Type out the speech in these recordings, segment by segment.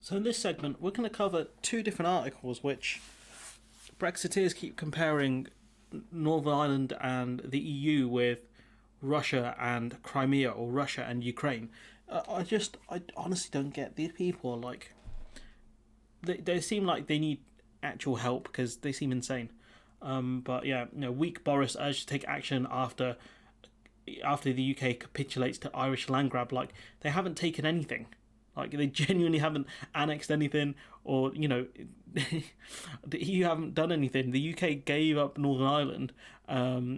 So in this segment, we're going to cover two different articles which Brexiteers keep comparing Northern Ireland and the EU with Russia and Crimea or Russia and Ukraine. I honestly don't get these people. Like, they seem like they need actual help because they seem insane. But yeah, weak Boris urged to take action after the UK capitulates to Irish land grab. Like, they haven't taken anything. Like, they genuinely haven't annexed anything, or the EU haven't done anything. The UK gave up Northern Ireland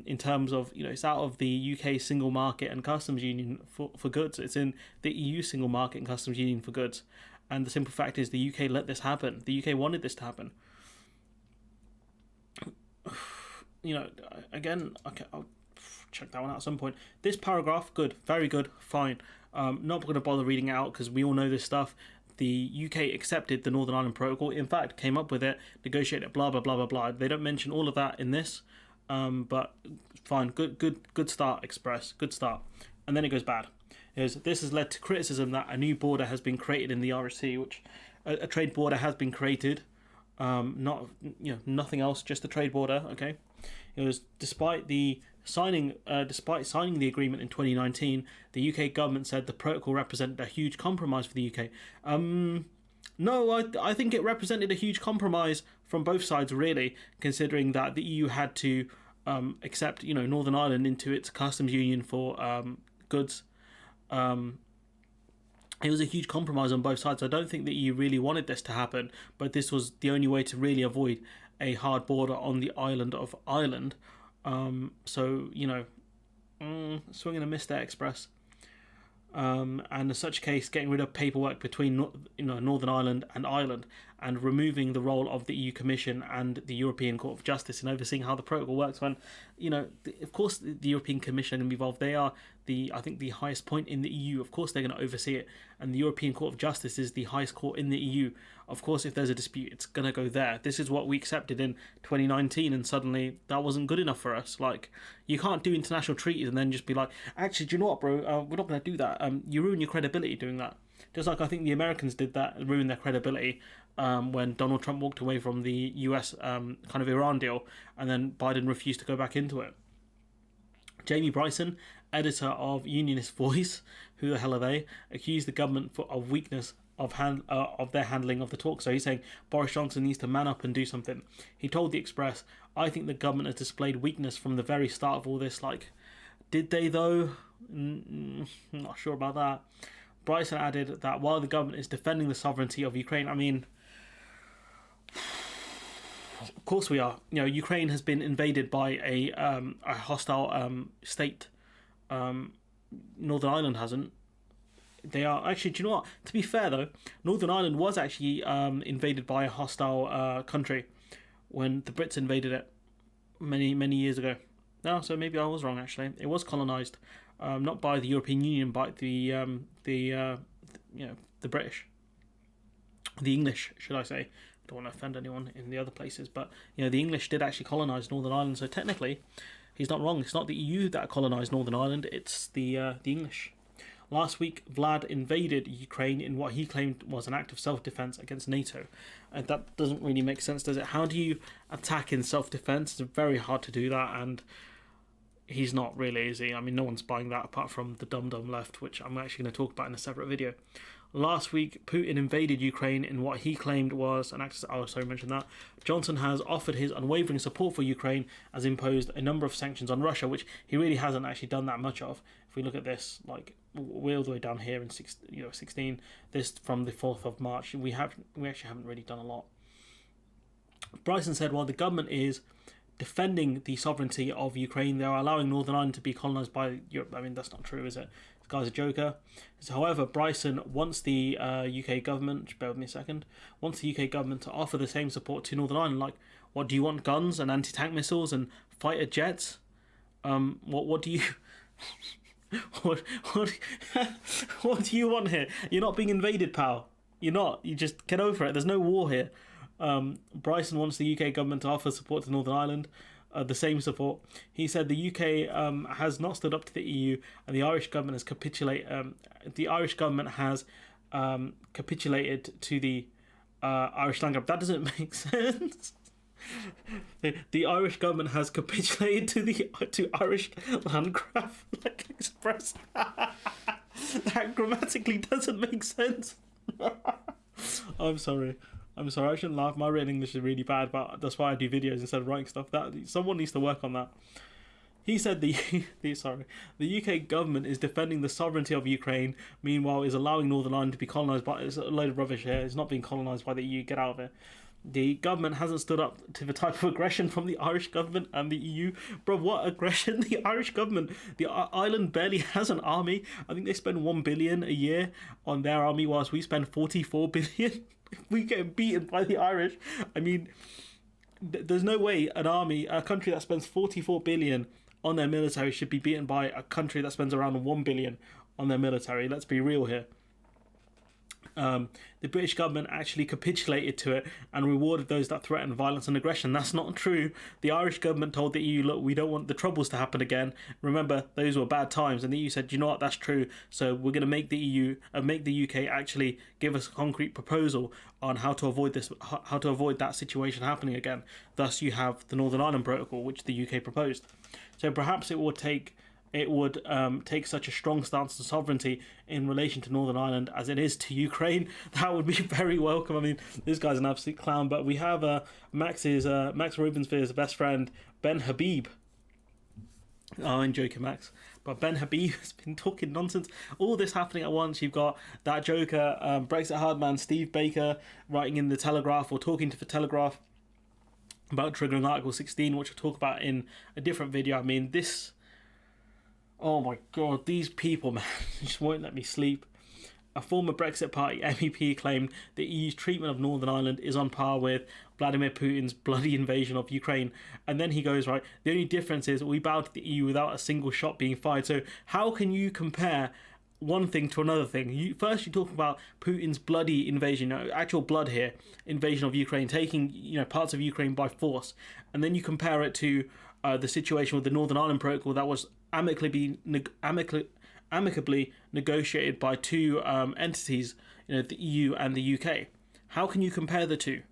in terms of it's out of the UK single market and customs union for goods. It's in the EU single market and customs union for goods. And the simple fact is, the UK let this happen. The UK wanted this to happen. Again, okay, I'll check that one out at some point. This paragraph, good, very good, fine. Not going to bother reading it out because we all know this stuff. The UK accepted the Northern Ireland Protocol. In fact, came up with it, negotiated it, blah blah blah blah blah. They don't mention all of that in this, but fine, good start, Express, good start. And then it goes bad. This has led to criticism that a new border has been created in the Irish Sea, which a trade border has been created. Not nothing else, just the trade border. Okay, it was despite signing the agreement in 2019, the UK government said the protocol represented a huge compromise for the UK. No, I think it represented a huge compromise from both sides, really, considering that the EU had to accept Northern Ireland into its customs union for goods. It was a huge compromise on both sides. I don't think the EU really wanted this to happen, but this was the only way to really avoid a hard border on the island of Ireland. So, swing and a miss there, Express. And in such case, getting rid of paperwork between Northern Ireland and Ireland, and removing the role of the EU Commission and the European Court of Justice in overseeing how the protocol works. When of course, the European Commission are going to be involved. They are I think the highest point in the EU. Of course, they're going to oversee it, and the European Court of Justice is the highest court in the EU. Of course, if there's a dispute, it's going to go there. This is what we accepted in 2019, and suddenly that wasn't good enough for us. Like, you can't do international treaties and then just be like, actually, do you know what, bro? We're not going to do that. You ruin your credibility doing that. Just like I think the Americans did that and ruined their credibility when Donald Trump walked away from the US kind of Iran deal, and then Biden refused to go back into it. Jamie Bryson, editor of Unionist Voice, who the hell are they, accused the government of weakness of their handling of the talk. So he's saying Boris Johnson needs to man up and do something. He told the Express, "I think the government has displayed weakness from the very start of all this." Like, did they though? Not sure about that. Bryson added that while the government is defending the sovereignty of Ukraine, I mean, of course we are. Ukraine has been invaded by a hostile state. Northern Ireland hasn't. They are actually. Do you know what? To be fair though, Northern Ireland was actually invaded by a hostile country when the Brits invaded it many years ago. No, so maybe I was wrong. Actually, it was colonised, not by the European Union, but the British, the English, should I say? I don't want to offend anyone in the other places, but the English did actually colonise Northern Ireland. So technically, he's not wrong. It's not the EU that colonised Northern Ireland; it's the English. Last week, Vlad invaded Ukraine in what he claimed was an act of self-defense against NATO. And that doesn't really make sense, does it? How do you attack in self-defense? It's very hard to do that, and he's not really, is he? I mean, no one's buying that apart from the dumb left, which I'm actually going to talk about in a separate video. Last week, Putin invaded Ukraine in what he claimed was an act of... Oh, sorry, I mentioned that. Johnson has offered his unwavering support for Ukraine, as imposed a number of sanctions on Russia, which he really hasn't actually done that much of. If we look at this, like, we're all the way down here in 16, this from the 4th of March, we actually haven't really done a lot. Bryson said, while the government is defending the sovereignty of Ukraine, they are allowing Northern Ireland to be colonised by Europe. I mean, that's not true, is it? This guy's a joker. So, however, Bryson wants the UK government, bear with me a second, wants the UK government to offer the same support to Northern Ireland. Like, what do you want? Guns and anti-tank missiles and fighter jets? What do you... what do you want here? You're not being invaded, pal. You're not. You just get over it. There's no war here. Bryson wants the UK government to offer support to Northern Ireland, the same support. He said the UK has not stood up to the EU, and the Irish government has capitulated. The Irish government has capitulated to the Irish land grab. That doesn't make sense. The Irish government has capitulated to Irish land grab like express. That grammatically doesn't make sense. I'm sorry. I shouldn't laugh. My written English is really bad, but that's why I do videos instead of writing stuff. That someone needs to work on that. He said the UK government is defending the sovereignty of Ukraine, meanwhile is allowing Northern Ireland to be colonised by... It's a load of rubbish here. It's not being colonised by the EU. Get out of it. The government hasn't stood up to the type of aggression from the Irish government and the EU. Bro, what aggression? The Irish government, the island barely has an army. I think they spend 1 billion a year on their army, whilst we spend 44 billion. We get beaten by the Irish. I mean, there's no way a country that spends 44 billion on their military should be beaten by a country that spends around 1 billion on their military. Let's be real here. The British government actually capitulated to it and rewarded those that threatened violence and aggression. That's not true. The Irish government told the EU, look, we don't want the troubles to happen again. Remember, those were bad times. And the EU said, you know what, that's true. So we're going to make the UK actually give us a concrete proposal on how to avoid that situation happening again. Thus, you have the Northern Ireland Protocol, which the UK proposed. So perhaps it would take such a strong stance on sovereignty in relation to Northern Ireland as it is to Ukraine. That would be very welcome. I mean, this guy's an absolute clown. But we have Max Rubenspear's best friend, Ben Habib. Oh, I'm joking, Max. But Ben Habib has been talking nonsense. All this happening at once. You've got that joker, Brexit hardman Steve Baker, writing in the Telegraph or talking to the Telegraph about triggering Article 16, which we'll talk about in a different video. I mean, this... Oh my god, these people, man, just won't let me sleep. A former Brexit Party MEP claimed the EU's treatment of Northern Ireland is on par with Vladimir Putin's bloody invasion of Ukraine. And then he goes, right, the only difference is we bowed to the EU without a single shot being fired. So how can you compare one thing to another thing? First you talk about Putin's bloody invasion, actual blood here, invasion of Ukraine, taking parts of Ukraine by force. And then you compare it to the situation with the Northern Ireland Protocol that was amicably negotiated by two entities, the EU and the UK. How can you compare the two?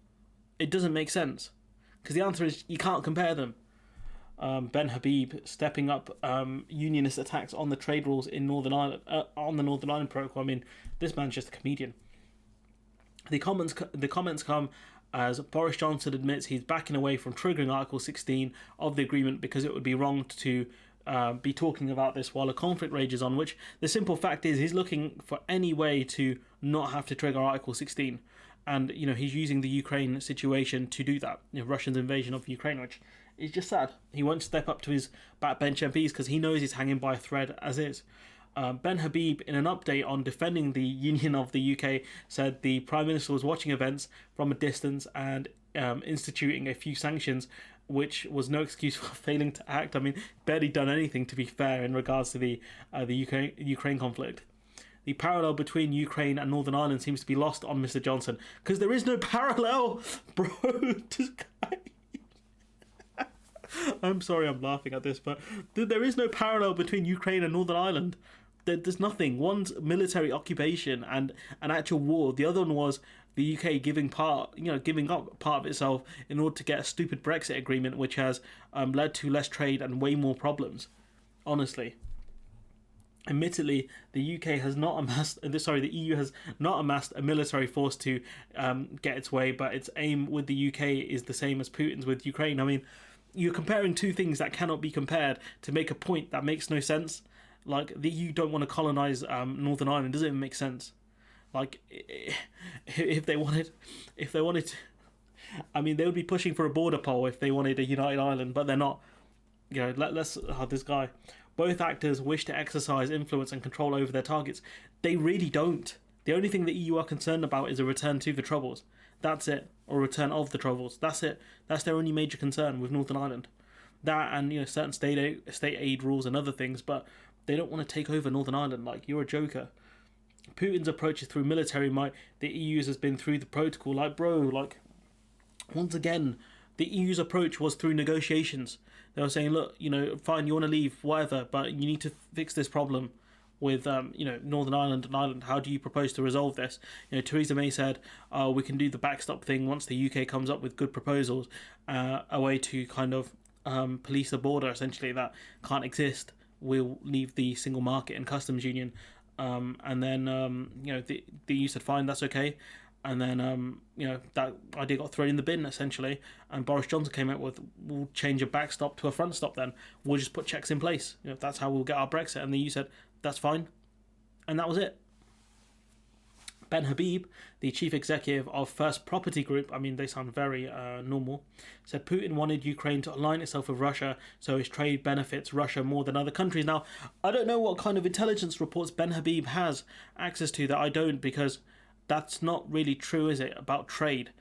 It doesn't make sense, because the answer is you can't compare them. Ben Habib stepping up unionist attacks on the trade rules in Northern Ireland on the Northern Ireland Protocol. I mean, this man's just a comedian. The comments come as Boris Johnson admits he's backing away from triggering Article 16 of the agreement because it would be wrong to be talking about this while a conflict rages on, which the simple fact is he's looking for any way to not have to trigger Article 16. And, he's using the Ukraine situation to do that. Russia's invasion of Ukraine, which is just sad. He won't step up to his backbench MPs because he knows he's hanging by a thread as is. Ben Habib, in an update on defending the Union of the UK, said the Prime Minister was watching events from a distance and instituting a few sanctions, which was no excuse for failing to act. I mean, barely done anything, to be fair, in regards to the Ukraine conflict. The parallel between Ukraine and Northern Ireland seems to be lost on Mr. Johnson, because there is no parallel, bro. This guy. I'm sorry I'm laughing at this, but there is no parallel between Ukraine and Northern Ireland. There's nothing. One's military occupation and an actual war. The other one was the UK giving up part of itself in order to get a stupid Brexit agreement, which has led to less trade and way more problems. Honestly. Admittedly, the EU has not amassed a military force to get its way, but its aim with the UK is the same as Putin's with Ukraine. I mean, you're comparing two things that cannot be compared to make a point that makes no sense. Like, the EU don't want to colonise Northern Ireland. It doesn't even make sense. Like, if they wanted to, I mean, they would be pushing for a border poll if they wanted a united Ireland, but they're not. Let's this guy. Both actors wish to exercise influence and control over their targets. They really don't. The only thing the EU are concerned about is a return to the Troubles. That's it. Or a return of the Troubles. That's it. That's their only major concern with Northern Ireland. That and certain state aid rules and other things, but they don't want to take over Northern Ireland. Like, you're a joker. Putin's approach is through military might. The EU's has been through the protocol. Like, bro, like, once again, the EU's approach was through negotiations. They were saying, look, fine, you want to leave, whatever, but you need to fix this problem. with Northern Ireland and Ireland. How do you propose to resolve this? Theresa May said, we can do the backstop thing once the UK comes up with good proposals, a way to kind of police the border, essentially, that can't exist. We'll leave the single market and customs union, and then the EU said fine, that's okay. And then that idea got thrown in the bin, essentially, and Boris Johnson came out with, we'll change a backstop to a front stop, then we'll just put checks in place, that's how we'll get our Brexit. And the EU said that's fine, and that was it. Ben Habib, the chief executive of First Property Group, I mean, they sound very normal, said Putin wanted Ukraine to align itself with Russia so his trade benefits Russia more than other countries. Now, I don't know what kind of intelligence reports Ben Habib has access to that I don't, because that's not really true, is it, about trade?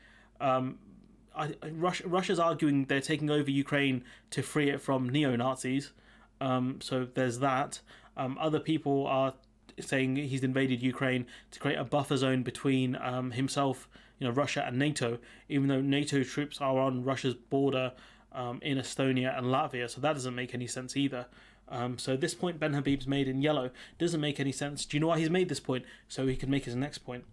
Russia's arguing they're taking over Ukraine to free it from neo-Nazis, so there's that. Other people are saying he's invaded Ukraine to create a buffer zone between himself, Russia and NATO, even though NATO troops are on Russia's border in Estonia and Latvia, so that doesn't make any sense either. So this point Ben Habib's made in yellow doesn't make any sense. Do you know why he's made this point? So he can make his next point,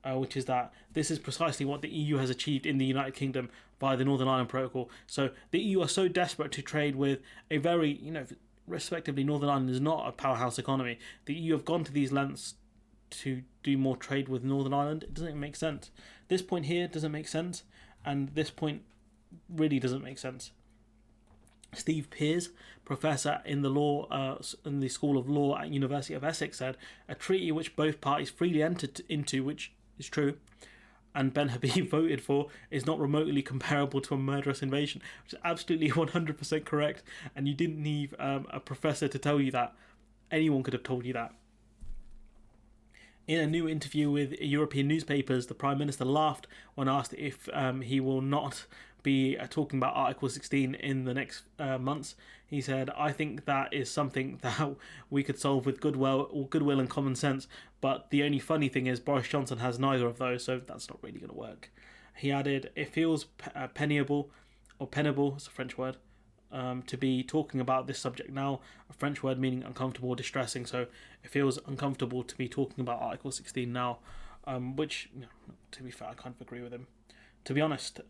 which is that this is precisely what the EU has achieved in the United Kingdom via the Northern Ireland Protocol. So the EU are so desperate to trade with a very, respectively, Northern Ireland is not a powerhouse economy. The EU have gone to these lengths to do more trade with Northern Ireland. It doesn't make sense. This point here doesn't make sense, and this point really doesn't make sense. Steve Pearce, professor in the law in the School of Law at University of Essex, said a treaty which both parties freely entered into, which is true, and Ben Habib voted for, is not remotely comparable to a murderous invasion, which is absolutely 100% correct, and you didn't need a professor to tell you that. Anyone could have told you that. In a new interview with European newspapers, the Prime Minister laughed when asked if he will not be talking about Article 16 in the next months. He said, I think that is something that we could solve with goodwill and common sense, but the only funny thing is Boris Johnson has neither of those, so that's not really going to work. He added, it feels penible, it's a French word, to be talking about this subject now, a French word meaning uncomfortable or distressing, so it feels uncomfortable to be talking about Article 16 now, which, to be fair, I kind of agree with him. To be honest,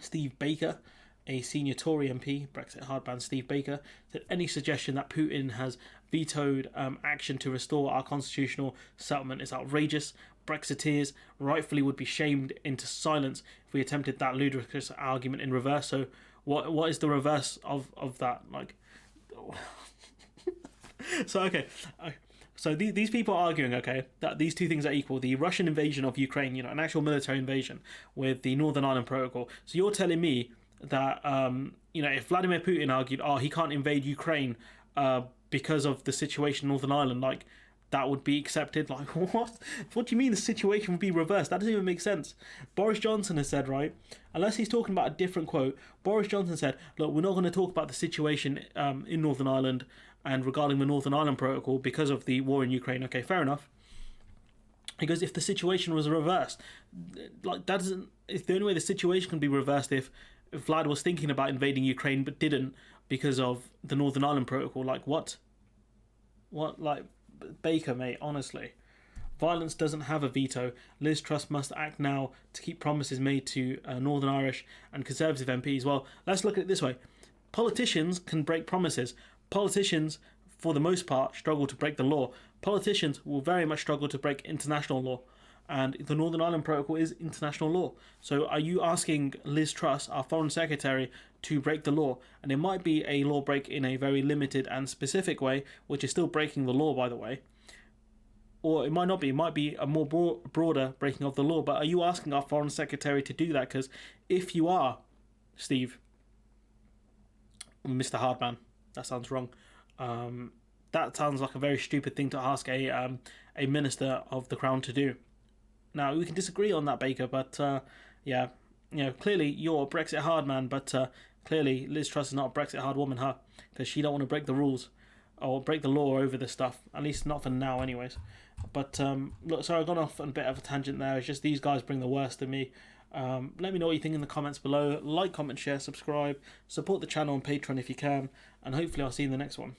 Steve Baker, a senior Tory MP, Brexit hardband Steve Baker, said any suggestion that Putin has vetoed action to restore our constitutional settlement is outrageous. Brexiteers rightfully would be shamed into silence if we attempted that ludicrous argument in reverse. So what is the reverse of that? Like, so okay. So these people are arguing, okay, that these two things are equal. The Russian invasion of Ukraine, an actual military invasion, with the Northern Ireland Protocol. So you're telling me that, if Vladimir Putin argued, he can't invade Ukraine because of the situation in Northern Ireland, like, that would be accepted? Like, what? What do you mean the situation would be reversed? That doesn't even make sense. Boris Johnson has said, right, unless he's talking about a different quote, Boris Johnson said, look, we're not going to talk about the situation in Northern Ireland and regarding the Northern Ireland Protocol because of the war in Ukraine. Okay, fair enough. Because if the situation was reversed, like, that doesn't... It's the only way the situation can be reversed if Vlad was thinking about invading Ukraine but didn't because of the Northern Ireland Protocol. Like, what? What, like... Baker, mate, honestly. Violence doesn't have a veto. Liz Truss must act now to keep promises made to Northern Irish and Conservative MPs. Well, let's look at it this way. Politicians can break promises. Politicians, for the most part, struggle to break the law. Politicians will very much struggle to break international law. And the Northern Ireland Protocol is international law. So are you asking Liz Truss, our Foreign Secretary, to break the law? And it might be a law break in a very limited and specific way, which is still breaking the law, by the way. Or it might not be. It might be a more broader breaking of the law. But are you asking our Foreign Secretary to do that? Because if you are, Steve, Mr. Hardman, that sounds wrong. That sounds like a very stupid thing to ask a Minister of the Crown to do. Now, we can disagree on that, Baker, but clearly you're a Brexit hard man, but clearly Liz Truss is not a Brexit hard woman, huh? Because she don't want to break the rules or break the law over this stuff, at least not for now anyways. But look, sorry, I've gone off on a bit of a tangent there. It's just these guys bring the worst in me. Let me know what you think in the comments below. Like, comment, share, subscribe, support the channel on Patreon if you can, and hopefully I'll see you in the next one.